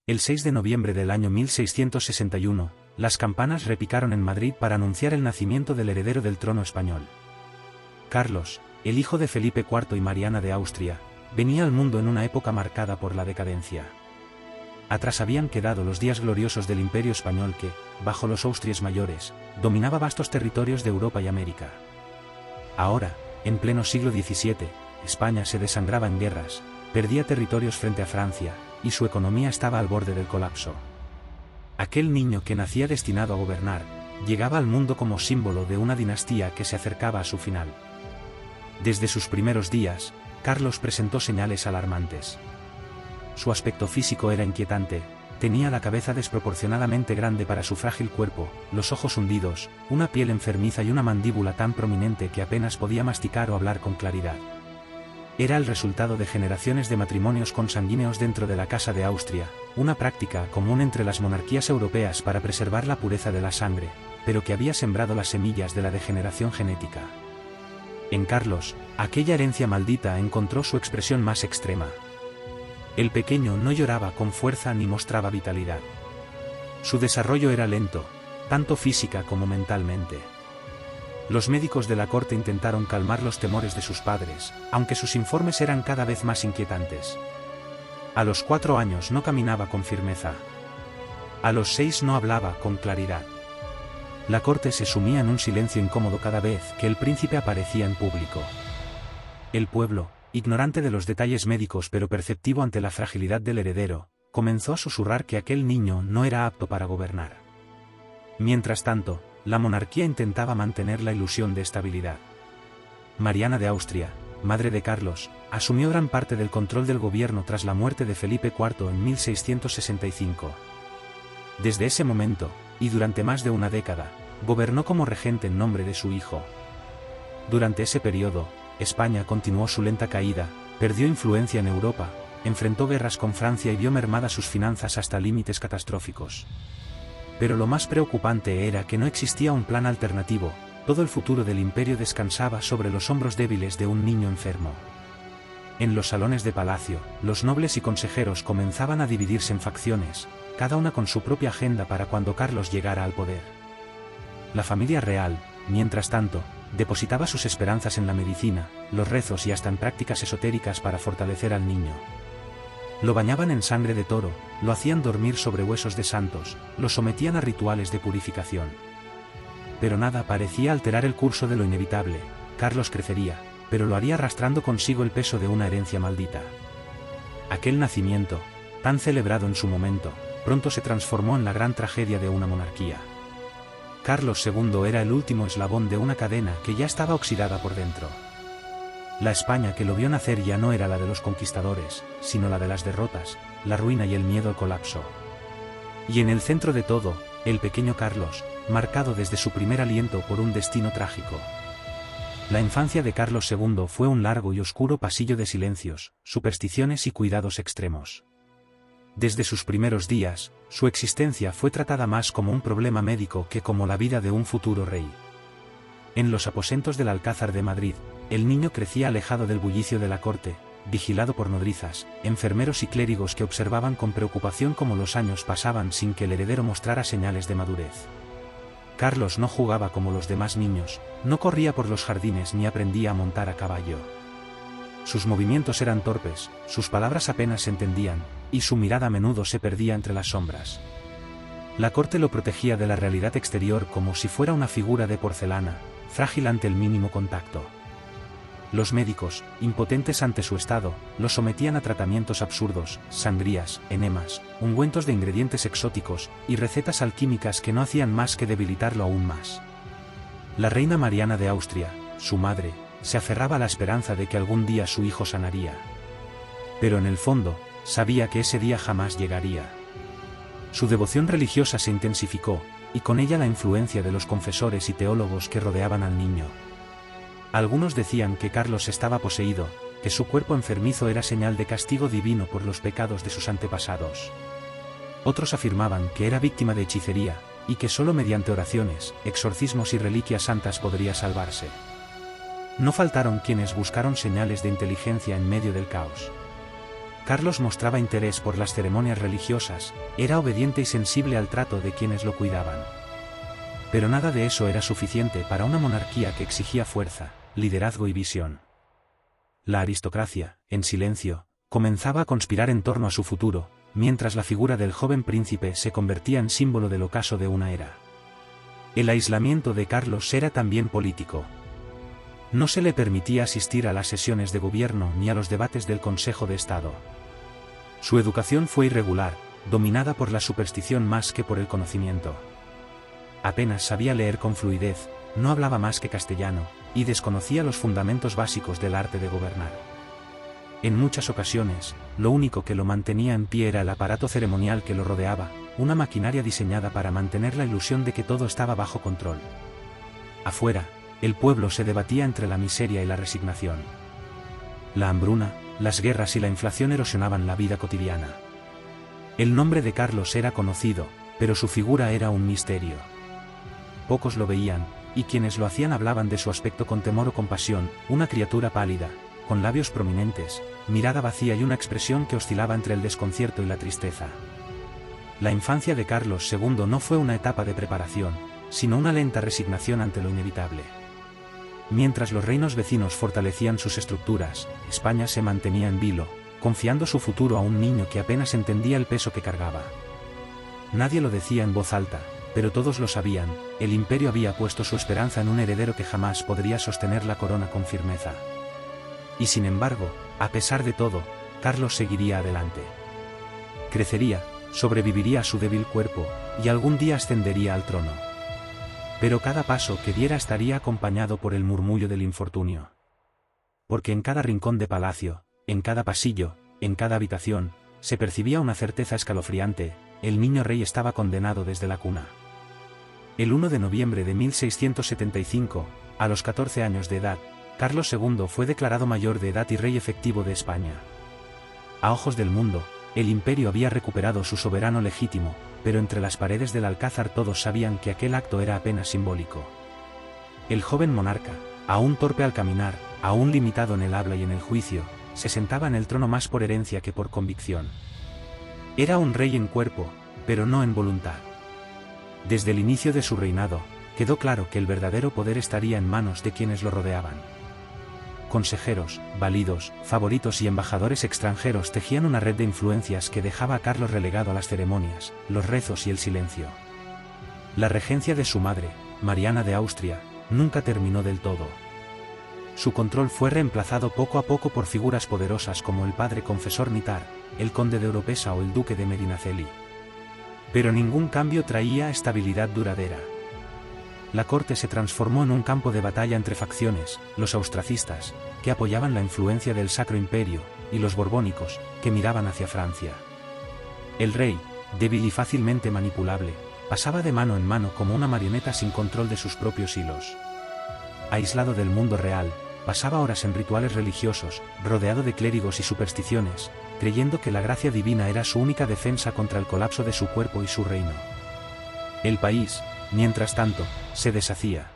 El 6 de noviembre del año 1661, las campanas repicaron en Madrid para anunciar el nacimiento del heredero del trono español. Carlos, el hijo de Felipe IV y Mariana de Austria, venía al mundo en una época marcada por la decadencia. Atrás habían quedado los días gloriosos del Imperio español que, bajo los Austrias mayores, dominaba vastos territorios de Europa y América. Ahora, en pleno siglo XVII, España se desangraba en guerras, perdía territorios frente a Francia, y su economía estaba al borde del colapso. Aquel niño que nacía destinado a gobernar, llegaba al mundo como símbolo de una dinastía que se acercaba a su final. Desde sus primeros días, Carlos presentó señales alarmantes. Su aspecto físico era inquietante, tenía la cabeza desproporcionadamente grande para su frágil cuerpo, los ojos hundidos, una piel enfermiza y una mandíbula tan prominente que apenas podía masticar o hablar con claridad. Era el resultado de generaciones de matrimonios consanguíneos dentro de la Casa de Austria, una práctica común entre las monarquías europeas para preservar la pureza de la sangre, pero que había sembrado las semillas de la degeneración genética. En Carlos, aquella herencia maldita encontró su expresión más extrema. El pequeño no lloraba con fuerza ni mostraba vitalidad. Su desarrollo era lento, tanto física como mentalmente. Los médicos de la corte intentaron calmar los temores de sus padres, aunque sus informes eran cada vez más inquietantes. A los 4 años no caminaba con firmeza. A los 6 no hablaba con claridad. La corte se sumía en un silencio incómodo cada vez que el príncipe aparecía en público. El pueblo, ignorante de los detalles médicos pero perceptivo ante la fragilidad del heredero, comenzó a susurrar que aquel niño no era apto para gobernar. Mientras tanto, la monarquía intentaba mantener la ilusión de estabilidad. Mariana de Austria, madre de Carlos, asumió gran parte del control del gobierno tras la muerte de Felipe IV en 1665. Desde ese momento, y durante más de una década, gobernó como regente en nombre de su hijo. Durante ese periodo, España continuó su lenta caída, perdió influencia en Europa, enfrentó guerras con Francia y vio mermadas sus finanzas hasta límites catastróficos. Pero lo más preocupante era que no existía un plan alternativo, todo el futuro del imperio descansaba sobre los hombros débiles de un niño enfermo. En los salones de palacio, los nobles y consejeros comenzaban a dividirse en facciones, cada una con su propia agenda para cuando Carlos llegara al poder. La familia real, mientras tanto, depositaba sus esperanzas en la medicina, los rezos y hasta en prácticas esotéricas para fortalecer al niño. Lo bañaban en sangre de toro, lo hacían dormir sobre huesos de santos, lo sometían a rituales de purificación. Pero nada parecía alterar el curso de lo inevitable. Carlos crecería, pero lo haría arrastrando consigo el peso de una herencia maldita. Aquel nacimiento, tan celebrado en su momento, pronto se transformó en la gran tragedia de una monarquía. Carlos II era el último eslabón de una cadena que ya estaba oxidada por dentro. La España que lo vio nacer ya no era la de los conquistadores, sino la de las derrotas, la ruina y el miedo al colapso. Y en el centro de todo, el pequeño Carlos, marcado desde su primer aliento por un destino trágico. La infancia de Carlos II fue un largo y oscuro pasillo de silencios, supersticiones y cuidados extremos. Desde sus primeros días, su existencia fue tratada más como un problema médico que como la vida de un futuro rey. En los aposentos del Alcázar de Madrid, el niño crecía alejado del bullicio de la corte, vigilado por nodrizas, enfermeros y clérigos que observaban con preocupación cómo los años pasaban sin que el heredero mostrara señales de madurez. Carlos no jugaba como los demás niños, no corría por los jardines ni aprendía a montar a caballo. Sus movimientos eran torpes, sus palabras apenas se entendían, y su mirada a menudo se perdía entre las sombras. La corte lo protegía de la realidad exterior como si fuera una figura de porcelana, frágil ante el mínimo contacto. Los médicos, impotentes ante su estado, lo sometían a tratamientos absurdos, sangrías, enemas, ungüentos de ingredientes exóticos, y recetas alquímicas que no hacían más que debilitarlo aún más. La reina Mariana de Austria, su madre, se aferraba a la esperanza de que algún día su hijo sanaría. Pero en el fondo, sabía que ese día jamás llegaría. Su devoción religiosa se intensificó, y con ella la influencia de los confesores y teólogos que rodeaban al niño. Algunos decían que Carlos estaba poseído, que su cuerpo enfermizo era señal de castigo divino por los pecados de sus antepasados. Otros afirmaban que era víctima de hechicería, y que solo mediante oraciones, exorcismos y reliquias santas podría salvarse. No faltaron quienes buscaron señales de inteligencia en medio del caos. Carlos mostraba interés por las ceremonias religiosas, era obediente y sensible al trato de quienes lo cuidaban. Pero nada de eso era suficiente para una monarquía que exigía fuerza, liderazgo y visión. La aristocracia, en silencio, comenzaba a conspirar en torno a su futuro, mientras la figura del joven príncipe se convertía en símbolo del ocaso de una era. El aislamiento de Carlos era también político. No se le permitía asistir a las sesiones de gobierno ni a los debates del Consejo de Estado. Su educación fue irregular, dominada por la superstición más que por el conocimiento. Apenas sabía leer con fluidez, no hablaba más que castellano, y desconocía los fundamentos básicos del arte de gobernar. En muchas ocasiones, lo único que lo mantenía en pie era el aparato ceremonial que lo rodeaba, una maquinaria diseñada para mantener la ilusión de que todo estaba bajo control. Afuera, el pueblo se debatía entre la miseria y la resignación. La hambruna, las guerras y la inflación erosionaban la vida cotidiana. El nombre de Carlos era conocido, pero su figura era un misterio. Pocos lo veían, y quienes lo hacían hablaban de su aspecto con temor o compasión, una criatura pálida, con labios prominentes, mirada vacía y una expresión que oscilaba entre el desconcierto y la tristeza. La infancia de Carlos II no fue una etapa de preparación, sino una lenta resignación ante lo inevitable. Mientras los reinos vecinos fortalecían sus estructuras, España se mantenía en vilo, confiando su futuro a un niño que apenas entendía el peso que cargaba. Nadie lo decía en voz alta, pero todos lo sabían, el imperio había puesto su esperanza en un heredero que jamás podría sostener la corona con firmeza. Y sin embargo, a pesar de todo, Carlos seguiría adelante. Crecería, sobreviviría a su débil cuerpo, y algún día ascendería al trono. Pero cada paso que diera estaría acompañado por el murmullo del infortunio. Porque en cada rincón de palacio, en cada pasillo, en cada habitación, se percibía una certeza escalofriante: el niño rey estaba condenado desde la cuna. El 1 de noviembre de 1675, a los 14 años de edad, Carlos II fue declarado mayor de edad y rey efectivo de España. A ojos del mundo, el imperio había recuperado su soberano legítimo, pero entre las paredes del Alcázar todos sabían que aquel acto era apenas simbólico. El joven monarca, aún torpe al caminar, aún limitado en el habla y en el juicio, se sentaba en el trono más por herencia que por convicción. Era un rey en cuerpo, pero no en voluntad. Desde el inicio de su reinado, quedó claro que el verdadero poder estaría en manos de quienes lo rodeaban. Consejeros, validos, favoritos y embajadores extranjeros tejían una red de influencias que dejaba a Carlos relegado a las ceremonias, los rezos y el silencio. La regencia de su madre, Mariana de Austria, nunca terminó del todo. Su control fue reemplazado poco a poco por figuras poderosas como el padre confesor Nitar, el conde de Oropesa o el duque de Medinaceli. Pero ningún cambio traía estabilidad duradera. La corte se transformó en un campo de batalla entre facciones: los austracistas, que apoyaban la influencia del Sacro Imperio, y los borbónicos, que miraban hacia Francia. El rey, débil y fácilmente manipulable, pasaba de mano en mano como una marioneta sin control de sus propios hilos. Aislado del mundo real, pasaba horas en rituales religiosos, rodeado de clérigos y supersticiones, creyendo que la gracia divina era su única defensa contra el colapso de su cuerpo y su reino. El país, mientras tanto, se deshacía.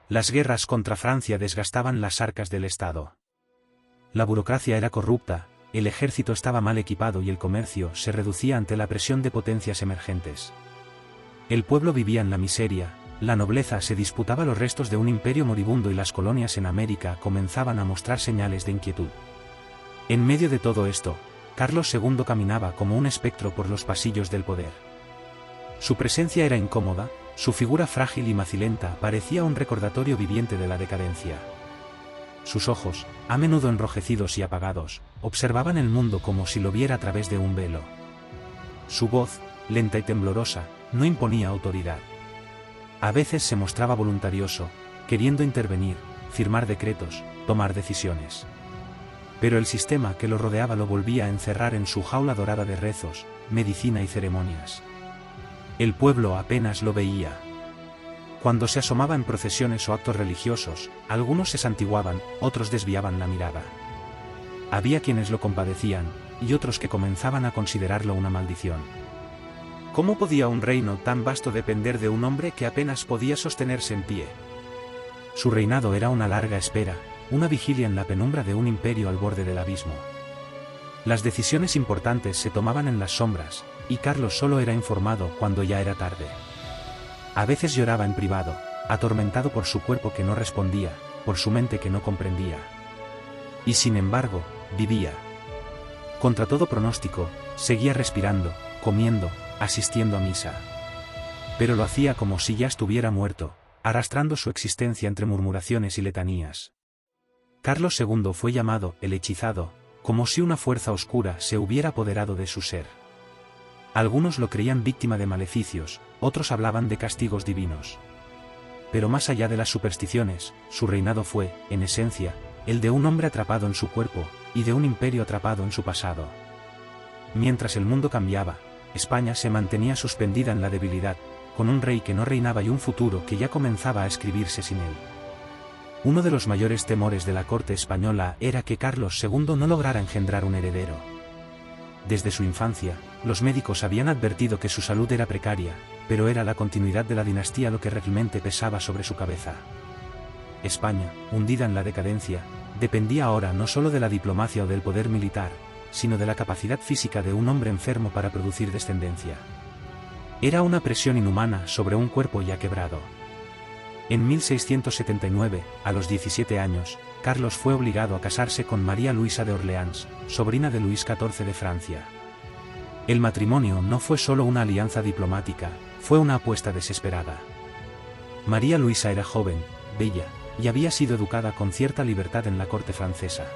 Las guerras contra Francia desgastaban las arcas del Estado. La burocracia era corrupta, el ejército estaba mal equipado y el comercio se reducía ante la presión de potencias emergentes. El pueblo vivía en la miseria, la nobleza se disputaba los restos de un imperio moribundo y las colonias en América comenzaban a mostrar señales de inquietud. En medio de todo esto, Carlos II caminaba como un espectro por los pasillos del poder. Su presencia era incómoda, su figura frágil y macilenta parecía un recordatorio viviente de la decadencia. Sus ojos, a menudo enrojecidos y apagados, observaban el mundo como si lo viera a través de un velo. Su voz, lenta y temblorosa, no imponía autoridad. A veces se mostraba voluntarioso, queriendo intervenir, firmar decretos, tomar decisiones. Pero el sistema que lo rodeaba lo volvía a encerrar en su jaula dorada de rezos, medicina y ceremonias. El pueblo apenas lo veía. Cuando se asomaba en procesiones o actos religiosos, algunos se santiguaban, otros desviaban la mirada. Había quienes lo compadecían, y otros que comenzaban a considerarlo una maldición. ¿Cómo podía un reino tan vasto depender de un hombre que apenas podía sostenerse en pie? Su reinado era una larga espera, una vigilia en la penumbra de un imperio al borde del abismo. Las decisiones importantes se tomaban en las sombras, y Carlos solo era informado cuando ya era tarde. A veces lloraba en privado, atormentado por su cuerpo que no respondía, por su mente que no comprendía. Y sin embargo, vivía. Contra todo pronóstico, seguía respirando, comiendo, asistiendo a misa. Pero lo hacía como si ya estuviera muerto, arrastrando su existencia entre murmuraciones y letanías. Carlos II fue llamado el hechizado, como si una fuerza oscura se hubiera apoderado de su ser. Algunos lo creían víctima de maleficios, otros hablaban de castigos divinos. Pero más allá de las supersticiones, su reinado fue, en esencia, el de un hombre atrapado en su cuerpo, y de un imperio atrapado en su pasado. Mientras el mundo cambiaba, España se mantenía suspendida en la debilidad, con un rey que no reinaba y un futuro que ya comenzaba a escribirse sin él. Uno de los mayores temores de la corte española era que Carlos II no lograra engendrar un heredero. Desde su infancia, los médicos habían advertido que su salud era precaria, pero era la continuidad de la dinastía lo que realmente pesaba sobre su cabeza. España, hundida en la decadencia, dependía ahora no solo de la diplomacia o del poder militar, sino de la capacidad física de un hombre enfermo para producir descendencia. Era una presión inhumana sobre un cuerpo ya quebrado. En 1679, a los 17 años, Carlos fue obligado a casarse con María Luisa de Orleans, sobrina de Luis XIV de Francia. El matrimonio no fue solo una alianza diplomática, fue una apuesta desesperada. María Luisa era joven, bella, y había sido educada con cierta libertad en la corte francesa.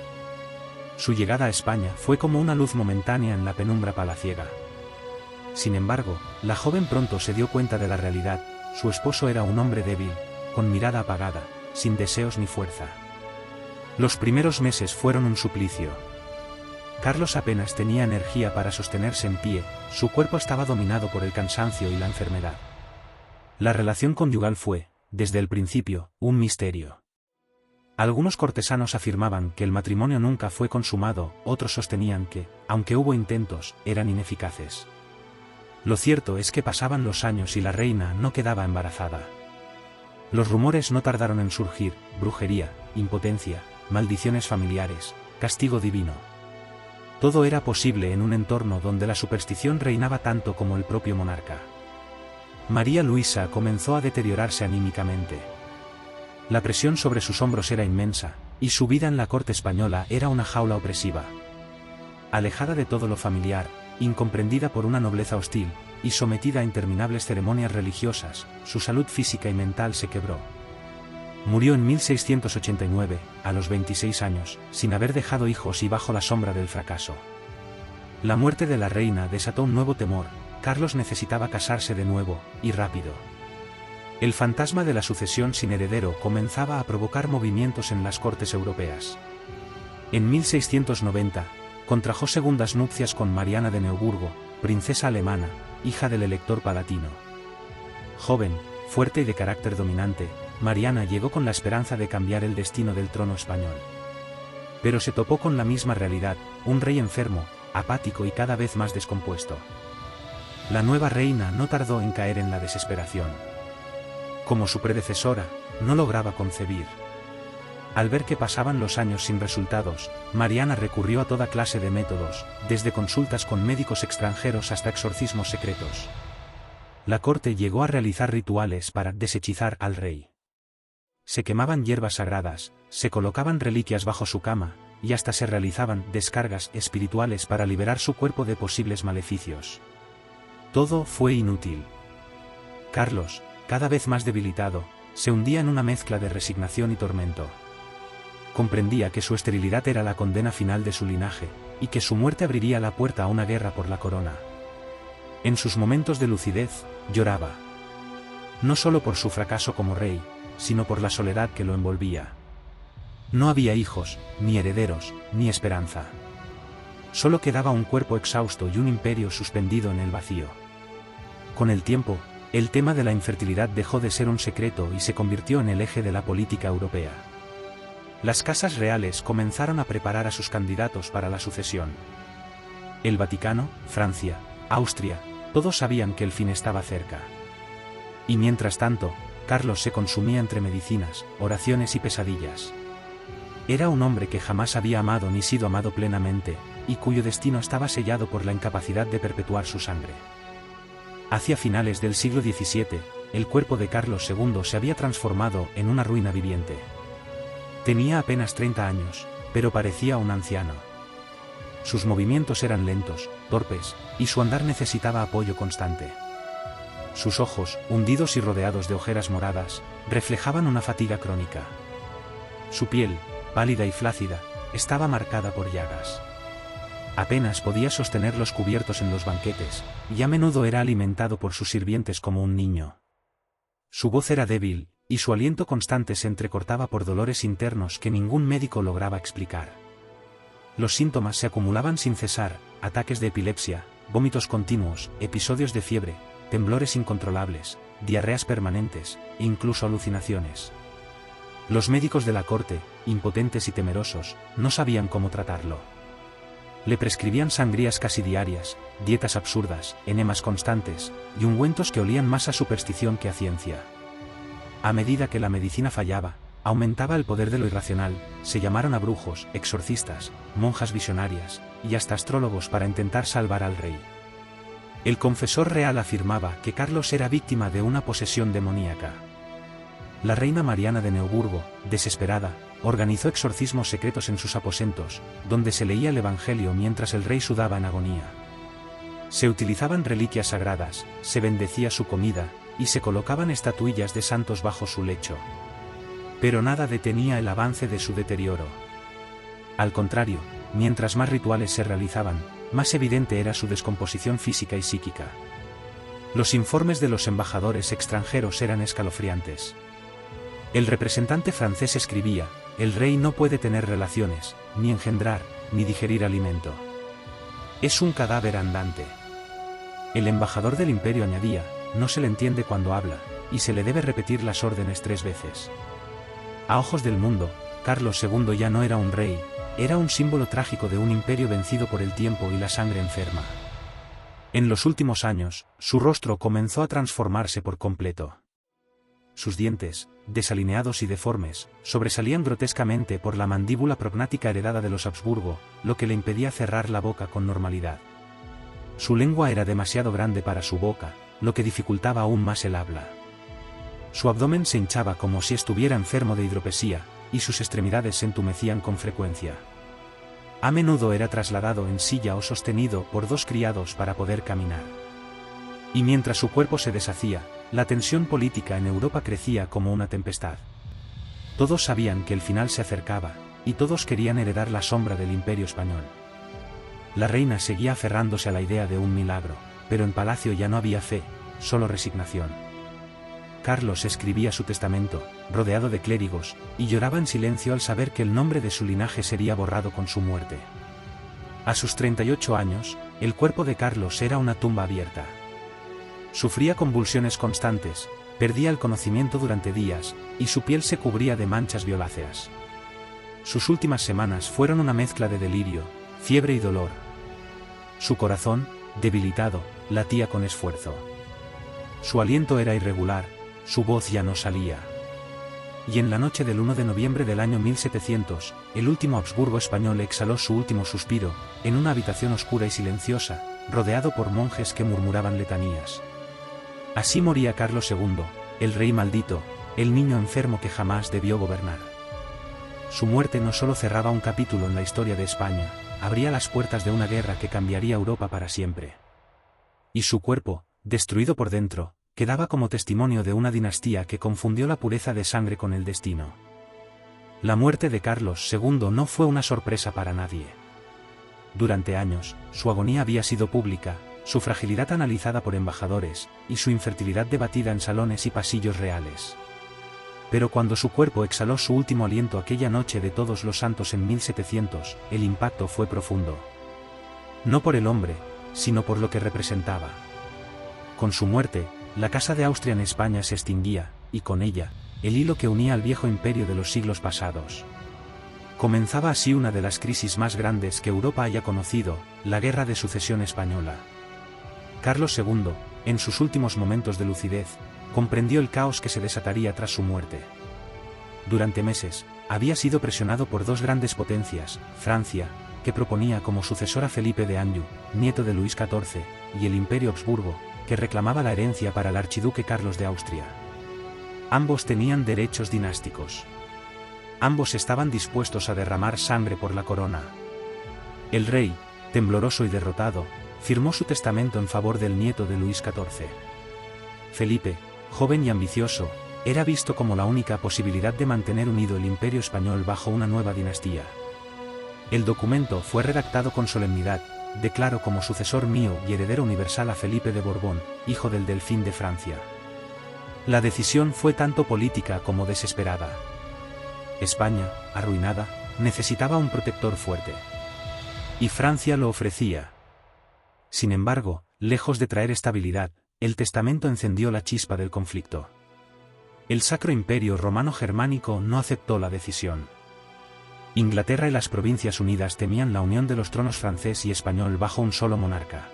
Su llegada a España fue como una luz momentánea en la penumbra palaciega. Sin embargo, la joven pronto se dio cuenta de la realidad: su esposo era un hombre débil, con mirada apagada, sin deseos ni fuerza. Los primeros meses fueron un suplicio. Carlos apenas tenía energía para sostenerse en pie, su cuerpo estaba dominado por el cansancio y la enfermedad. La relación conyugal fue, desde el principio, un misterio. Algunos cortesanos afirmaban que el matrimonio nunca fue consumado, otros sostenían que, aunque hubo intentos, eran ineficaces. Lo cierto es que pasaban los años y la reina no quedaba embarazada. Los rumores no tardaron en surgir: brujería, impotencia, maldiciones familiares, castigo divino. Todo era posible en un entorno donde la superstición reinaba tanto como el propio monarca. María Luisa comenzó a deteriorarse anímicamente. La presión sobre sus hombros era inmensa, y su vida en la corte española era una jaula opresiva. Alejada de todo lo familiar, incomprendida por una nobleza hostil, y sometida a interminables ceremonias religiosas, su salud física y mental se quebró. Murió en 1689, a los 26 años, sin haber dejado hijos y bajo la sombra del fracaso. La muerte de la reina desató un nuevo temor: Carlos necesitaba casarse de nuevo, y rápido. El fantasma de la sucesión sin heredero comenzaba a provocar movimientos en las cortes europeas. En 1690, contrajo segundas nupcias con Mariana de Neuburgo, princesa alemana, hija del elector palatino. Joven, fuerte y de carácter dominante, Mariana llegó con la esperanza de cambiar el destino del trono español. Pero se topó con la misma realidad: un rey enfermo, apático y cada vez más descompuesto. La nueva reina no tardó en caer en la desesperación. Como su predecesora, no lograba concebir. Al ver que pasaban los años sin resultados, Mariana recurrió a toda clase de métodos, desde consultas con médicos extranjeros hasta exorcismos secretos. La corte llegó a realizar rituales para deshechizar al rey. Se quemaban hierbas sagradas, se colocaban reliquias bajo su cama, y hasta se realizaban descargas espirituales para liberar su cuerpo de posibles maleficios. Todo fue inútil. Carlos, cada vez más debilitado, se hundía en una mezcla de resignación y tormento. Comprendía que su esterilidad era la condena final de su linaje, y que su muerte abriría la puerta a una guerra por la corona. En sus momentos de lucidez, lloraba. No solo por su fracaso como rey, sino por la soledad que lo envolvía. No había hijos, ni herederos, ni esperanza. Solo quedaba un cuerpo exhausto y un imperio suspendido en el vacío. Con el tiempo, el tema de la infertilidad dejó de ser un secreto y se convirtió en el eje de la política europea. Las casas reales comenzaron a preparar a sus candidatos para la sucesión. El Vaticano, Francia, Austria, todos sabían que el fin estaba cerca. Y mientras tanto, Carlos se consumía entre medicinas, oraciones y pesadillas. Era un hombre que jamás había amado ni sido amado plenamente, y cuyo destino estaba sellado por la incapacidad de perpetuar su sangre. Hacia finales del siglo XVII, el cuerpo de Carlos II se había transformado en una ruina viviente. Tenía apenas 30 años, pero parecía un anciano. Sus movimientos eran lentos, torpes, y su andar necesitaba apoyo constante. Sus ojos, hundidos y rodeados de ojeras moradas, reflejaban una fatiga crónica. Su piel, pálida y flácida, estaba marcada por llagas. Apenas podía sostener los cubiertos en los banquetes, y a menudo era alimentado por sus sirvientes como un niño. Su voz era débil, y su aliento constante se entrecortaba por dolores internos que ningún médico lograba explicar. Los síntomas se acumulaban sin cesar: ataques de epilepsia, vómitos continuos, episodios de fiebre, temblores incontrolables, diarreas permanentes, e incluso alucinaciones. Los médicos de la corte, impotentes y temerosos, no sabían cómo tratarlo. Le prescribían sangrías casi diarias, dietas absurdas, enemas constantes, y ungüentos que olían más a superstición que a ciencia. A medida que la medicina fallaba, aumentaba el poder de lo irracional, se llamaron a brujos, exorcistas, monjas visionarias, y hasta astrólogos para intentar salvar al rey. El confesor real afirmaba que Carlos era víctima de una posesión demoníaca. La reina Mariana de Neuburgo, desesperada, organizó exorcismos secretos en sus aposentos, donde se leía el Evangelio mientras el rey sudaba en agonía. Se utilizaban reliquias sagradas, se bendecía su comida, y se colocaban estatuillas de santos bajo su lecho. Pero nada detenía el avance de su deterioro. Al contrario, mientras más rituales se realizaban, más evidente era su descomposición física y psíquica. Los informes de los embajadores extranjeros eran escalofriantes. El representante francés escribía: el rey no puede tener relaciones, ni engendrar, ni digerir alimento. Es un cadáver andante. El embajador del imperio añadía: no se le entiende cuando habla, y se le debe repetir las órdenes 3 veces. A ojos del mundo, Carlos II ya no era un rey, era un símbolo trágico de un imperio vencido por el tiempo y la sangre enferma. En los últimos años, su rostro comenzó a transformarse por completo. Sus dientes, desalineados y deformes, sobresalían grotescamente por la mandíbula prognática heredada de los Habsburgo, lo que le impedía cerrar la boca con normalidad. Su lengua era demasiado grande para su boca, lo que dificultaba aún más el habla. Su abdomen se hinchaba como si estuviera enfermo de hidropesía, y sus extremidades se entumecían con frecuencia. A menudo era trasladado en silla o sostenido por 2 criados para poder caminar. Y mientras su cuerpo se deshacía, la tensión política en Europa crecía como una tempestad. Todos sabían que el final se acercaba, y todos querían heredar la sombra del Imperio español. La reina seguía aferrándose a la idea de un milagro, pero en palacio ya no había fe, solo resignación. Carlos escribía su testamento, rodeado de clérigos, y lloraba en silencio al saber que el nombre de su linaje sería borrado con su muerte. A sus 38 años, el cuerpo de Carlos era una tumba abierta. Sufría convulsiones constantes, perdía el conocimiento durante días, y su piel se cubría de manchas violáceas. Sus últimas semanas fueron una mezcla de delirio, fiebre y dolor. Su corazón, debilitado, latía con esfuerzo. Su aliento era irregular, su voz ya no salía. Y en la noche del 1 de noviembre del año 1700, el último Habsburgo español exhaló su último suspiro, en una habitación oscura y silenciosa, rodeado por monjes que murmuraban letanías. Así moría Carlos II, el rey maldito, el niño enfermo que jamás debió gobernar. Su muerte no solo cerraba un capítulo en la historia de España, abría las puertas de una guerra que cambiaría Europa para siempre. Y su cuerpo, destruido por dentro, quedaba como testimonio de una dinastía que confundió la pureza de sangre con el destino. La muerte de Carlos II no fue una sorpresa para nadie. Durante años, su agonía había sido pública, su fragilidad analizada por embajadores, y su infertilidad debatida en salones y pasillos reales. Pero cuando su cuerpo exhaló su último aliento aquella noche de Todos los Santos en 1700, el impacto fue profundo. No por el hombre, sino por lo que representaba. Con su muerte, la Casa de Austria en España se extinguía, y con ella, el hilo que unía al viejo imperio de los siglos pasados. Comenzaba así una de las crisis más grandes que Europa haya conocido, la Guerra de Sucesión Española. Carlos II, en sus últimos momentos de lucidez, comprendió el caos que se desataría tras su muerte. Durante meses, había sido presionado por 2 grandes potencias, Francia, que proponía como sucesor a Felipe de Anjou, nieto de Luis XIV, y el Imperio Habsburgo, que reclamaba la herencia para el archiduque Carlos de Austria. Ambos tenían derechos dinásticos. Ambos estaban dispuestos a derramar sangre por la corona. El rey, tembloroso y derrotado, firmó su testamento en favor del nieto de Luis XIV. Felipe, joven y ambicioso, era visto como la única posibilidad de mantener unido el Imperio español bajo una nueva dinastía. El documento fue redactado con solemnidad: declaro como sucesor mío y heredero universal a Felipe de Borbón, hijo del Delfín de Francia. La decisión fue tanto política como desesperada. España, arruinada, necesitaba un protector fuerte. Y Francia lo ofrecía. Sin embargo, lejos de traer estabilidad, el testamento encendió la chispa del conflicto. El Sacro Imperio Romano Germánico no aceptó la decisión. Inglaterra y las Provincias Unidas temían la unión de los tronos francés y español bajo un solo monarca.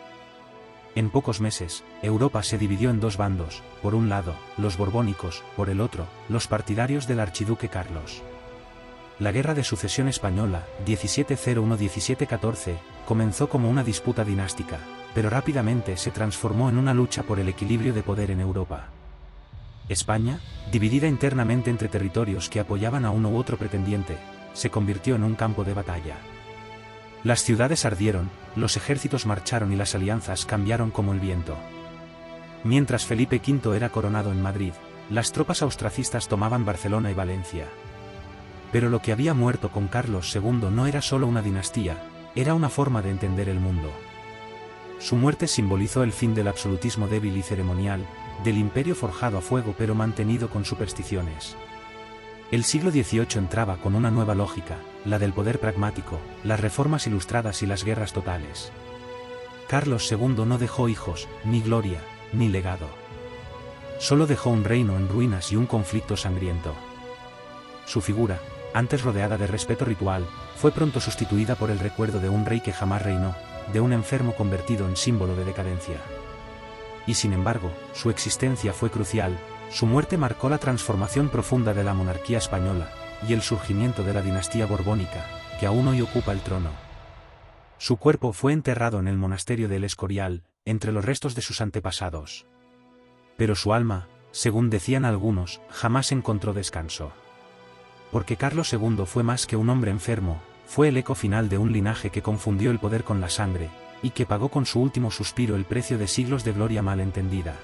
En pocos meses, Europa se dividió en dos bandos: por un lado, los borbónicos; por el otro, los partidarios del archiduque Carlos. La Guerra de Sucesión Española, 1701-1714, comenzó como una disputa dinástica, pero rápidamente se transformó en una lucha por el equilibrio de poder en Europa. España, dividida internamente entre territorios que apoyaban a uno u otro pretendiente, se convirtió en un campo de batalla. Las ciudades ardieron, los ejércitos marcharon y las alianzas cambiaron como el viento. Mientras Felipe V era coronado en Madrid, las tropas austracistas tomaban Barcelona y Valencia. Pero lo que había muerto con Carlos II no era solo una dinastía, era una forma de entender el mundo. Su muerte simbolizó el fin del absolutismo débil y ceremonial, del imperio forjado a fuego pero mantenido con supersticiones. El siglo XVIII entraba con una nueva lógica, la del poder pragmático, las reformas ilustradas y las guerras totales. Carlos II no dejó hijos, ni gloria, ni legado. Solo dejó un reino en ruinas y un conflicto sangriento. Su figura, antes rodeada de respeto ritual, fue pronto sustituida por el recuerdo de un rey que jamás reinó, de un enfermo convertido en símbolo de decadencia. Y sin embargo, su existencia fue crucial. Su muerte marcó la transformación profunda de la monarquía española, y el surgimiento de la dinastía borbónica, que aún hoy ocupa el trono. Su cuerpo fue enterrado en el monasterio de El Escorial, entre los restos de sus antepasados. Pero su alma, según decían algunos, jamás encontró descanso. Porque Carlos II fue más que un hombre enfermo, fue el eco final de un linaje que confundió el poder con la sangre, y que pagó con su último suspiro el precio de siglos de gloria mal entendida.